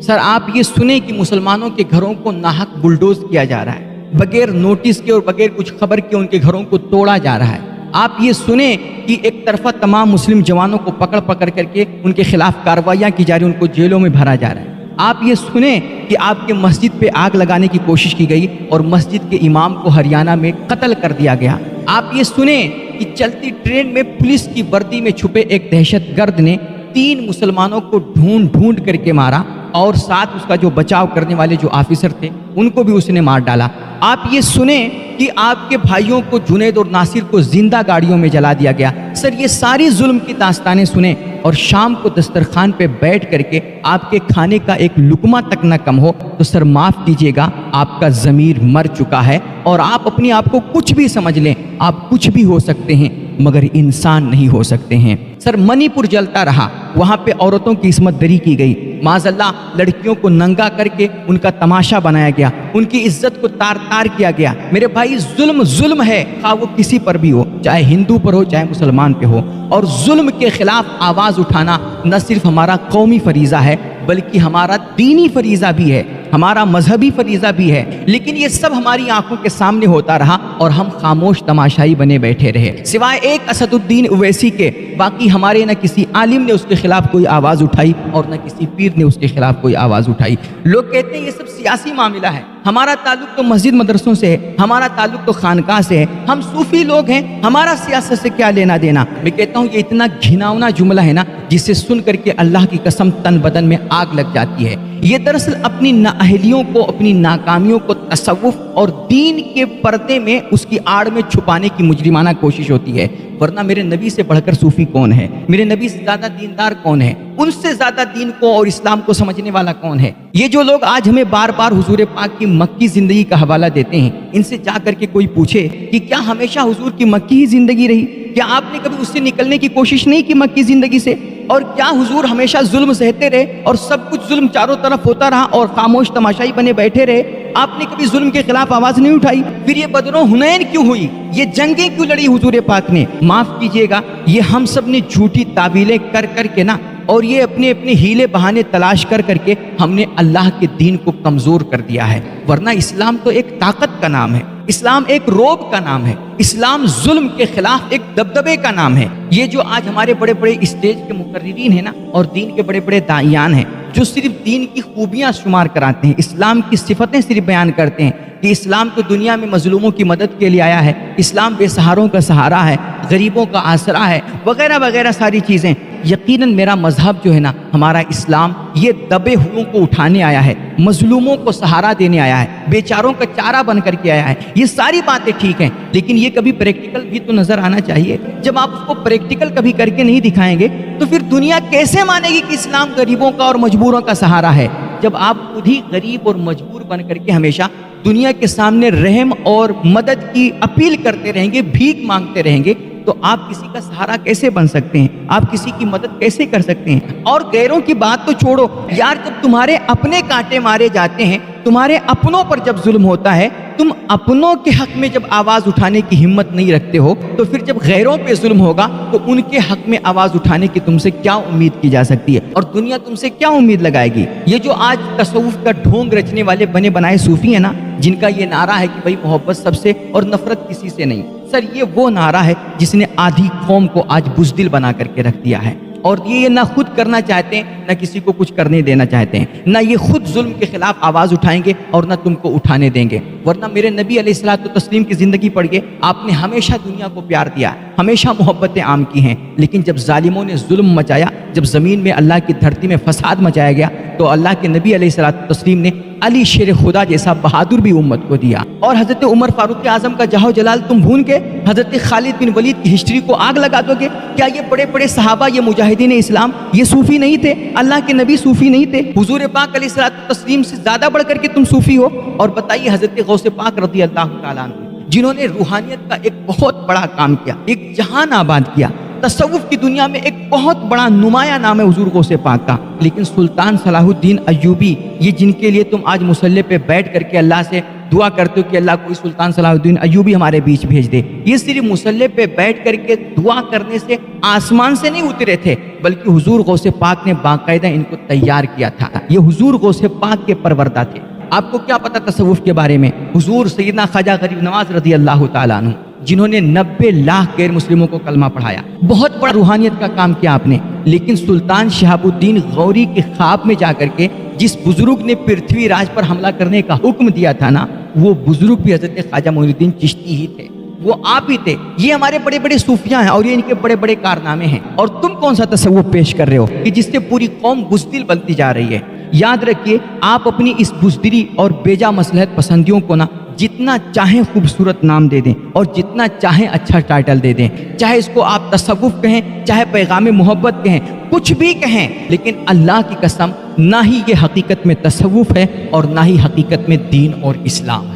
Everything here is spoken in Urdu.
سر آپ یہ سنیں کہ مسلمانوں کے گھروں کو ناحق بلڈوز کیا جا رہا ہے، بغیر نوٹس کے اور بغیر کچھ خبر کے ان کے گھروں کو توڑا جا رہا ہے۔ آپ یہ سنیں کہ ایک طرفہ تمام مسلم جوانوں کو پکڑ کر کے ان کے خلاف کارروائیاں کی جا رہی ہیں، ان کو جیلوں میں بھرا جا رہا ہے۔ آپ یہ سنیں کہ آپ کے مسجد پہ آگ لگانے کی کوشش کی گئی اور مسجد کے امام کو ہریانہ میں قتل کر دیا گیا۔ آپ یہ سنیں کہ چلتی ٹرین میں پولیس کی وردی میں چھپے ایک دہشت گرد نے 3 مسلمانوں کو ڈھونڈ کر کے مارا اور ساتھ اس کا جو بچاؤ کرنے والے جو آفیسر تھے ان کو بھی اس نے مار ڈالا۔ آپ یہ سنیں کہ آپ کے بھائیوں کو جنید اور ناصر کو زندہ گاڑیوں میں جلا دیا گیا۔ سر یہ ساری ظلم کی داستانیں سنیں اور شام کو دسترخوان پہ بیٹھ کر کے آپ کے کھانے کا ایک لقمہ تک نہ کم ہو تو سر معاف کیجیے گا، آپ کا ضمیر مر چکا ہے اور آپ اپنے آپ کو کچھ بھی سمجھ لیں، آپ کچھ بھی ہو سکتے ہیں مگر انسان نہیں ہو سکتے ہیں۔ سر منی پور جلتا رہا، وہاں پہ عورتوں کی عصمت دری کی گئی، معاذ اللہ لڑکیوں کو ننگا کر کے ان کا تماشا بنایا گیا، ان کی عزت کو تار تار کیا گیا۔ میرے بھائی ظلم ہے، خواہ وہ کسی پر بھی ہو، چاہے ہندو پر ہو چاہے مسلمان پہ ہو، اور ظلم کے خلاف آواز اٹھانا نہ صرف ہمارا قومی فریضہ ہے بلکہ ہمارا دینی فریضہ بھی ہے، ہمارا مذہبی فریضہ بھی ہے۔ لیکن یہ سب ہماری آنکھوں کے سامنے ہوتا رہا اور ہم خاموش تماشائی بنے بیٹھے رہے، سوائے ایک اسد الدین اویسی کے باقی ہمارے نہ کسی عالم نے اس کے خلاف کوئی آواز اٹھائی اور نہ کسی پیر نے اس کے خلاف کوئی آواز اٹھائی۔ لوگ کہتے ہیں یہ سب سیاسی معاملہ ہے، ہمارا تعلق تو مسجد مدرسوں سے ہے، ہمارا تعلق تو خانقاہ سے ہے، ہم صوفی لوگ ہیں، ہمارا سیاست سے کیا لینا دینا۔ میں کہتا ہوں یہ اتنا گھناؤنا جملہ ہے نا جسے سن کر کے اللہ کی قسم تن بدن میں آگ لگ جاتی ہے۔ یہ دراصل اپنی نااہلیوں کو، اپنی ناکامیوں کو تصوف اور دین کے پردے میں اس کی آڑ میں چھپانے کی مجرمانہ کوشش ہوتی ہے، ورنہ میرے نبی سے بڑھ کر صوفی کون ہے؟ میرے نبی سے زیادہ دیندار کون ہے؟ ان سے زیادہ دین کو اور اسلام کو سمجھنے والا کون ہے؟ یہ جو لوگ آج ہمیں بار بار حضور پاک کی مکی زندگی کا حوالہ دیتے ہیں، ان سے جا کر کے کوئی پوچھے کہ کیا ہمیشہ حضور کی مکی ہی زندگی رہی؟ کیا آپ نے کبھی اس سے نکلنے کی کوشش نہیں کی مکی زندگی سے؟ اور کیا حضور ہمیشہ ظلم سہتے رہے اور سب کچھ ظلم چاروں طرف ہوتا رہا اور خاموش تماشائی بنے بیٹھے رہے؟ آپ نے کبھی ظلم کے خلاف آواز نہیں اٹھائی؟ پھر یہ بدر و حنین کیوں ہوئی؟ یہ جنگیں کیوں لڑی حضور پاک نے؟ معاف کیجئے گا، یہ ہم سب نے جھوٹی تعویلیں کر کر کے نا، اور یہ اپنے ہیلے بہانے تلاش کر کر کے ہم نے اللہ کے دین کو کمزور کر دیا ہے۔ ورنہ اسلام تو ایک طاقت کا نام ہے، اسلام ایک روب کا نام ہے، اسلام ظلم کے خلاف ایک دبدبے کا نام ہے۔ یہ جو آج ہمارے بڑے بڑے اسٹیج کے مقررین ہیں نا اور دین کے بڑے بڑے داعیان ہیں جو صرف دین کی خوبیاں شمار کراتے ہیں، اسلام کی صفتیں صرف بیان کرتے ہیں کہ اسلام تو دنیا میں مظلوموں کی مدد کے لیے آیا ہے، اسلام بے سہاروں کا سہارا ہے، غریبوں کا آسرا ہے، وغیرہ وغیرہ ساری چیزیں۔ یقیناً میرا مذہب جو ہے نا، ہمارا اسلام، یہ دبے ہوئوں کو اٹھانے آیا ہے، مظلوموں کو سہارا دینے آیا ہے، بیچاروں کا چارہ بن کر کے آیا ہے۔ یہ ساری باتیں ٹھیک ہیں لیکن یہ کبھی پریکٹیکل بھی تو نظر آنا چاہیے۔ جب آپ اس کو پریکٹیکل کبھی کر کے نہیں دکھائیں گے تو پھر دنیا کیسے مانے گی کہ اسلام غریبوں کا اور مجبوروں کا سہارا ہے؟ جب آپ خود ہی غریب اور مجبور بن کر کے ہمیشہ دنیا کے سامنے رحم اور مدد کی اپیل کرتے رہیں گے، بھیک مانگتے رہیں گے، تو آپ کسی کا سہارا کیسے بن سکتے ہیں؟ آپ کسی کی مدد کیسے کر سکتے ہیں؟ اور غیروں کی بات تو چھوڑو یار، جب تمہارے اپنے کانٹے مارے جاتے ہیں، تمہارے اپنوں پر جب ظلم ہوتا ہے، تم اپنوں کے حق میں جب آواز اٹھانے کی ہمت نہیں رکھتے ہو، تو پھر جب غیروں پہ ظلم ہوگا تو ان کے حق میں آواز اٹھانے کی تم سے کیا امید کی جا سکتی ہے؟ اور دنیا تم سے کیا امید لگائے گی؟ یہ جو آج تصوف کا ڈھونگ رچنے والے بنے بنائے صوفی ہیں نا، جن کا یہ نعرہ ہے کہ بھائی محبت سب سے اور نفرت کسی سے نہیں، سر یہ وہ نعرہ ہے جس نے آدھی قوم کو آج بزدل بنا کر کے رکھ دیا ہے۔ اور یہ نہ خود کرنا چاہتے ہیں نہ کسی کو کچھ کرنے دینا چاہتے ہیں، نہ یہ خود ظلم کے خلاف آواز اٹھائیں گے اور نہ تم کو اٹھانے دیں گے۔ ورنہ میرے نبی علیہ الصلوۃ والتسلیم کی زندگی پڑھیے، آپ نے ہمیشہ دنیا کو پیار دیا، ہمیشہ محبتیں عام کی ہیں، لیکن جب ظالموں نے ظلم مچایا، جب زمین میں اللہ کی دھرتی میں فساد مچایا گیا، تو اللہ کے نبی علیہ الصلوۃ والتسلیم نے علی شیر خدا جیسا بہادر بھی امت کو دیا۔ اور حضرت عمر فاروق اعظم کا جاہ و جلال تم بھون کے حضرت خالد بن ولید کی ہسٹری کو آگ لگا دو گے؟ کیا یہ بڑے بڑے صحابہ، یہ مجاہدین اسلام، یہ صوفی نہیں تھے؟ اللہ کے نبی صوفی نہیں تھے؟ حضور پاک علیہ الصلوۃ والتسلیم سے زیادہ بڑھ کر کے تم صوفی ہو؟ اور بتائیے حضرت غوث پاک رضی اللہ تعالیٰ عنہ، جنہوں نے روحانیت کا ایک بہت بڑا کام کیا، ایک جہان آباد کیا، تصوف کی دنیا میں ایک بہت بڑا نمایاں نام ہے حضور غوث پاک کا، لیکن سلطان صلاح الدین ایوبی، یہ جن کے لیے تم آج مصلی پہ بیٹھ کر کے اللہ سے دعا کرتے ہو کہ اللہ کوئی سلطان صلاح الدین ایوبی ہمارے بیچ بھیج دے. یہ صرف مصلی پہ بیٹھ کر کے دعا کرنے سے آسمان سے نہیں اترے تھے، بلکہ حضور غوث پاک نے باقاعدہ ان کو تیار کیا تھا. یہ حضور غوث پاک کے پروردہ تھے. آپ کو کیا پتا تصوف کے بارے میں؟ حضور سیدنا خواجہ غریب نواز رضی اللہ تعالیٰ عنہ، جنہوں نے 90 لاکھ غیر مسلموں کو کلمہ پڑھایا، بہت بڑا روحانیت کا کام کیا آپ نے. لیکن سلطان شہاب الدین غوری کے خواب میں جا کر کے جس بزرگ نے پرتھوی راج پر حملہ کرنے کا حکم دیا تھا نا، وہ بزرگ بھی حضرت خواجہ معین الدین چشتی ہی تھے. وہ آپ ہی تھے. یہ ہمارے بڑے بڑے صوفیاں ہیں اور یہ ان کے بڑے بڑے کارنامے ہیں. اور تم کون سا تصوف پیش کر رہے ہو کہ جس سے پوری قوم بزدل بنتی جا رہی ہے؟ یاد رکھیے، آپ اپنی اس بزدلی اور بیجا مصلحت پسندیوں کو نا جتنا چاہیں خوبصورت نام دے دیں اور جتنا چاہیں اچھا ٹائٹل دے دیں، چاہے اس کو آپ تصوف کہیں، چاہے پیغام محبت کہیں، کچھ بھی کہیں، لیکن اللہ کی قسم نہ ہی یہ حقیقت میں تصوف ہے اور نہ ہی حقیقت میں دین اور اسلام ہے.